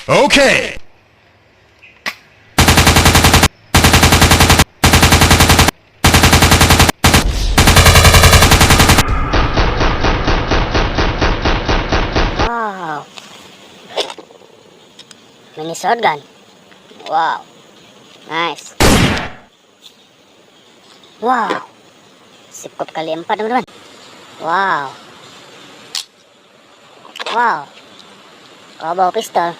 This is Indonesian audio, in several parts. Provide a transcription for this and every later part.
Okay. Wow. Mini shotgun. Wow. Nice. Wow. Sipkop kali 4 teman-teman. Wow. Wow. Kau bawa pistol.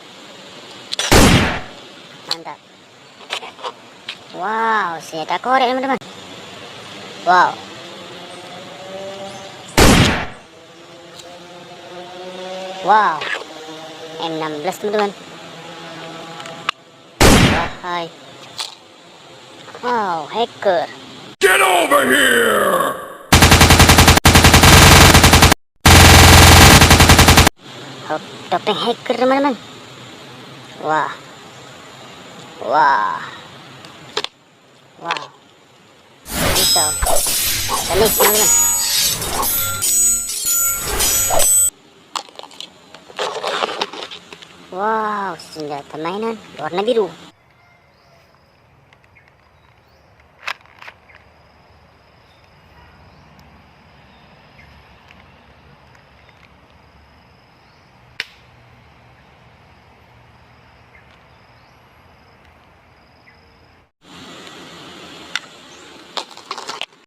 Mantap. Wow, senjata korek teman-teman. Wow. Wow. M16 teman-teman. Wahai. Wow, hacker. Get over here! Oh, topeng hacker teman-teman. Wah. Wah. Wow. Pisau. Tenis teman-teman. Wow, senjata mainan warna biru.